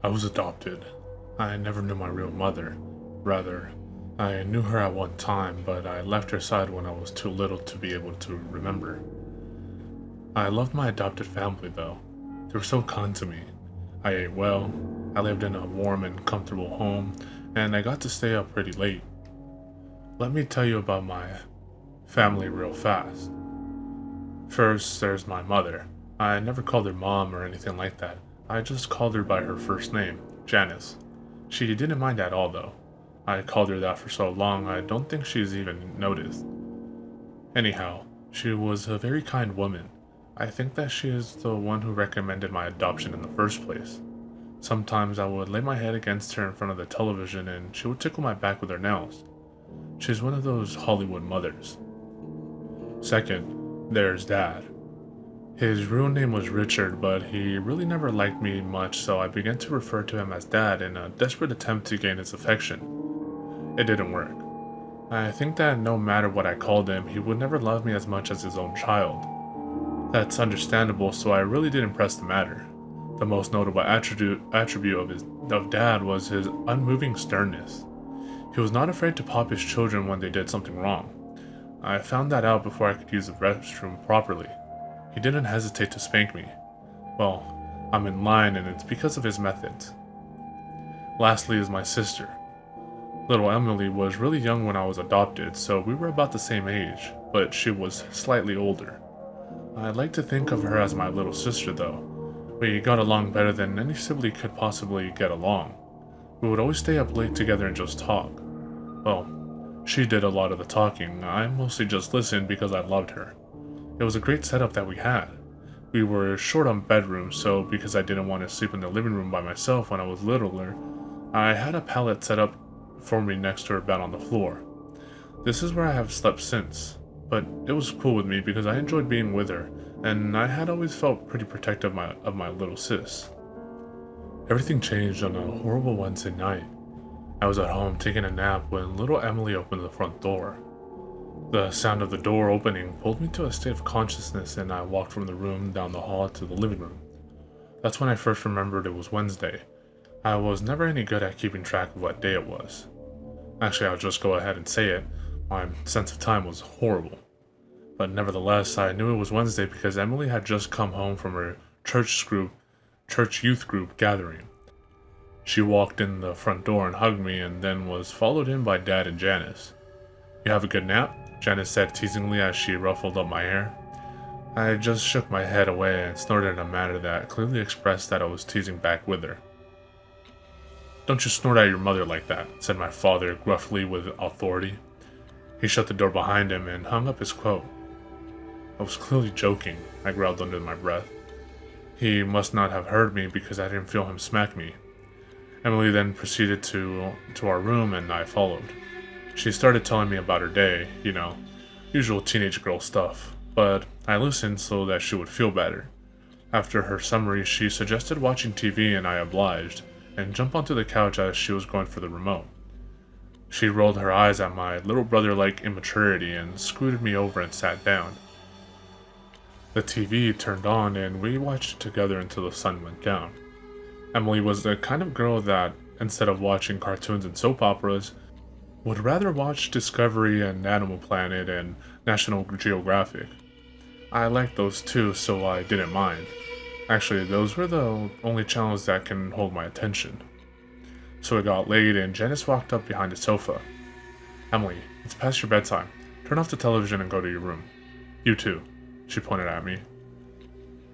I was adopted. I never knew my real mother. Rather, I knew her at one time, but I left her side when I was too little to be able to remember. I loved my adopted family though. They were so kind to me. I ate well, I lived in a warm and comfortable home, and I got to stay up pretty late. Let me tell you about my family real fast. First, there's my mother. I never called her mom or anything like that. I just called her by her first name, Janice. She didn't mind at all though. I called her that for so long I don't think she's even noticed. Anyhow, she was a very kind woman. I think that she is the one who recommended my adoption in the first place. Sometimes I would lay my head against her in front of the television and she would tickle my back with her nails. She's one of those Hollywood mothers. Second, there's Dad. His real name was Richard, but he really never liked me much, so I began to refer to him as Dad in a desperate attempt to gain his affection. It didn't work. I think that no matter what I called him, he would never love me as much as his own child. That's understandable, so I really didn't press the matter. The most notable attribute of Dad was his unmoving sternness. He was not afraid to pop his children when they did something wrong. I found that out before I could use the restroom properly. He didn't hesitate to spank me. Well, I'm in line and it's because of his methods. Lastly is my sister. Little Emily was really young when I was adopted, so we were about the same age, but she was slightly older. I like to think of her as my little sister though. We got along better than any sibling could possibly get along. We would always stay up late together and just talk. Well, she did a lot of the talking. I mostly just listened because I loved her. It was a great setup that we had. We were short on bedrooms, so because I didn't want to sleep in the living room by myself when I was littler, I had a pallet set up for me next to her bed on the floor. This is where I have slept since, but it was cool with me because I enjoyed being with her, and I had always felt pretty protective of my little sis. Everything changed on a horrible Wednesday night. I was at home taking a nap when little Emily opened the front door. The sound of the door opening pulled me to a state of consciousness and I walked from the room down the hall to the living room. That's when I first remembered it was Wednesday. I was never any good at keeping track of what day it was. Actually, I'll just go ahead and say it. My sense of time was horrible. But nevertheless, I knew it was Wednesday because Emily had just come home from her church youth group gathering. She walked in the front door and hugged me and then was followed in by Dad and Janice. "You have a good nap?" Janice said teasingly as she ruffled up my hair. I just shook my head away and snorted in a manner that clearly expressed that I was teasing back with her. "Don't you snort at your mother like that," said my father gruffly with authority. He shut the door behind him and hung up his coat. I was clearly joking, I growled under my breath. He must not have heard me because I didn't feel him smack me. Emily then proceeded to our room and I followed. She started telling me about her day, usual teenage girl stuff, but I listened so that she would feel better. After her summary, she suggested watching TV and I obliged, and jumped onto the couch as she was going for the remote. She rolled her eyes at my little brother-like immaturity and scooted me over and sat down. The TV turned on and we watched it together until the sun went down. Emily was the kind of girl that, instead of watching cartoons and soap operas, would rather watch Discovery and Animal Planet and National Geographic. I liked those too, so I didn't mind. Actually, those were the only channels that can hold my attention. So it got late and Janice walked up behind the sofa. "Emily, it's past your bedtime. Turn off the television and go to your room." "You too," she pointed at me.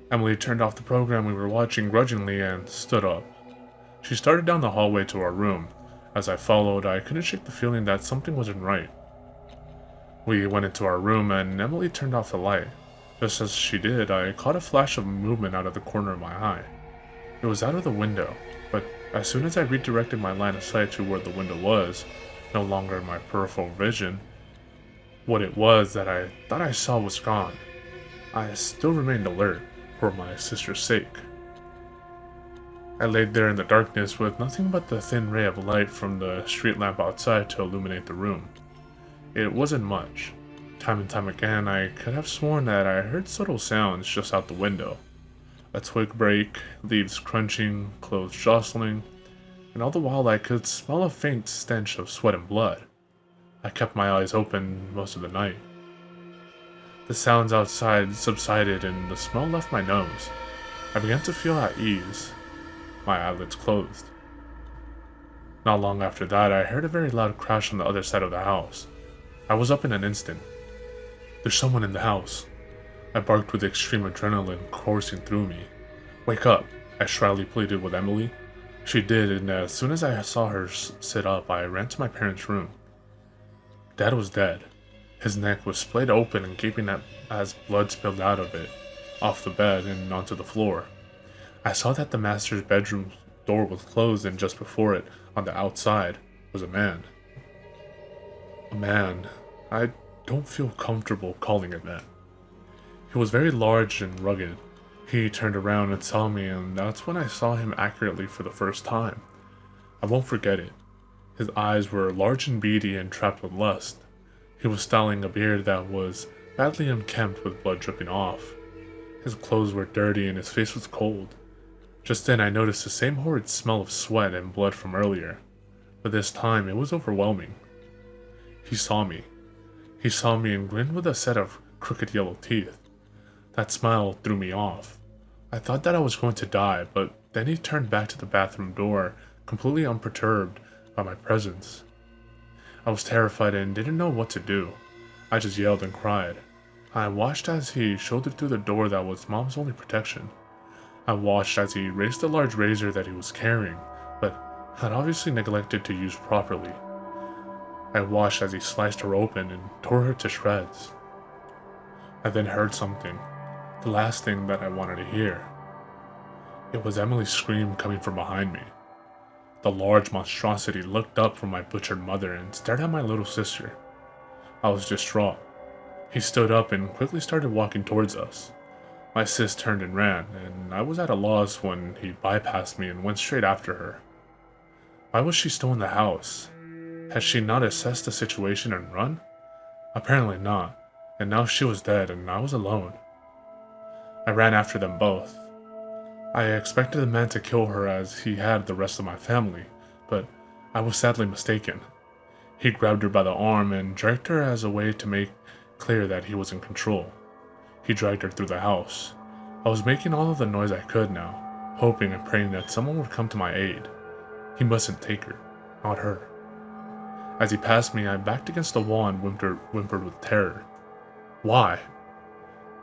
Emily turned off the program we were watching grudgingly and stood up. She started down the hallway to our room. As I followed, I couldn't shake the feeling that something wasn't right. We went into our room and Emily turned off the light. Just as she did, I caught a flash of movement out of the corner of my eye. It was out of the window, but as soon as I redirected my line of sight to where the window was, no longer in my peripheral vision, what it was that I thought I saw was gone. I still remained alert, for my sister's sake. I laid there in the darkness with nothing but the thin ray of light from the street lamp outside to illuminate the room. It wasn't much. Time and time again, I could have sworn that I heard subtle sounds just out the window. A twig break, leaves crunching, clothes jostling, and all the while I could smell a faint stench of sweat and blood. I kept my eyes open most of the night. The sounds outside subsided and the smell left my nose. I began to feel at ease. My eyelids closed. Not long after that, I heard a very loud crash on the other side of the house. I was up in an instant. "There's someone in the house," I barked with extreme adrenaline coursing through me. "Wake up," I shrilly pleaded with Emily. She did, and as soon as I saw her sit up, I ran to my parents' room. Dad was dead. His neck was splayed open and gaping as blood spilled out of it, off the bed and onto the floor. I saw that the master's bedroom door was closed, and just before it, on the outside, was a man. A man. I don't feel comfortable calling it that. He was very large and rugged. He turned around and saw me, and that's when I saw him accurately for the first time. I won't forget it. His eyes were large and beady and trapped with lust. He was styling a beard that was badly unkempt with blood dripping off. His clothes were dirty and his face was cold. Just then I noticed the same horrid smell of sweat and blood from earlier, but this time it was overwhelming. He saw me. He saw me and grinned with a set of crooked yellow teeth. That smile threw me off. I thought that I was going to die, but then he turned back to the bathroom door, completely unperturbed by my presence. I was terrified and didn't know what to do. I just yelled and cried. I watched as he shouldered through the door that was Mom's only protection. I watched as he raised the large razor that he was carrying, but had obviously neglected to use properly. I watched as he sliced her open and tore her to shreds. I then heard something, the last thing that I wanted to hear. It was Emily's scream coming from behind me. The large monstrosity looked up from my butchered mother and stared at my little sister. I was distraught. He stood up and quickly started walking towards us. My sis turned and ran, and I was at a loss when he bypassed me and went straight after her. Why was she still in the house? Had she not assessed the situation and run? Apparently not, and now she was dead and I was alone. I ran after them both. I expected the man to kill her as he had the rest of my family, but I was sadly mistaken. He grabbed her by the arm and jerked her as a way to make clear that he was in control. He dragged her through the house. I was making all of the noise I could now, hoping and praying that someone would come to my aid. He mustn't take her, not her. As he passed me, I backed against the wall and whimpered with terror. "Why?"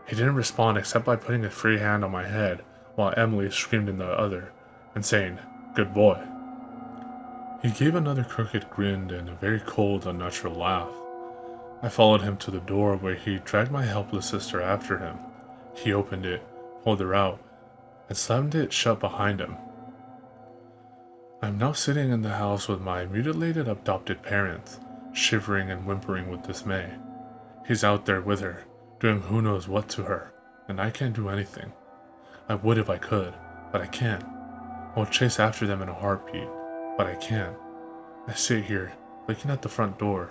He didn't respond except by putting a free hand on my head, while Emily screamed in the other, and saying, "Good boy." He gave another crooked grin and a very cold, unnatural laugh. I followed him to the door where he dragged my helpless sister after him. He opened it, pulled her out, and slammed it shut behind him. I am now sitting in the house with my mutilated adopted parents, shivering and whimpering with dismay. He's out there with her, doing who knows what to her, and I can't do anything. I would if I could, but I can't. I will chase after them in a heartbeat, but I can't. I sit here, looking at the front door.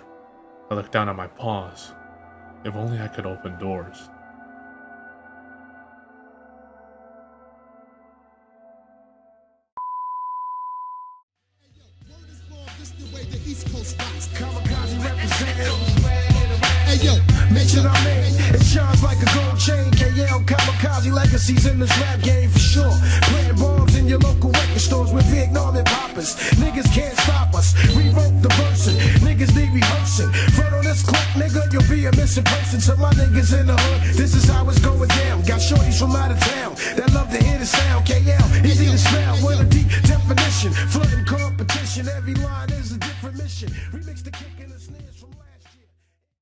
I look down at my paws. If only I could open doors. Hey yo, mention our name, it shines like a gold chain. KL kamikaze legacies in this rap game for sure. Playing bombs in your local record stores with big Northern poppers. Niggas can't stop us, revoke the version. Niggas need rehearsing. Front on this clock, nigga, you'll be a missing person. To my niggas in the hood, this is how it's going down. Got shorties from out of town that love to hear the sound. KL, easy to smell with a deep definition.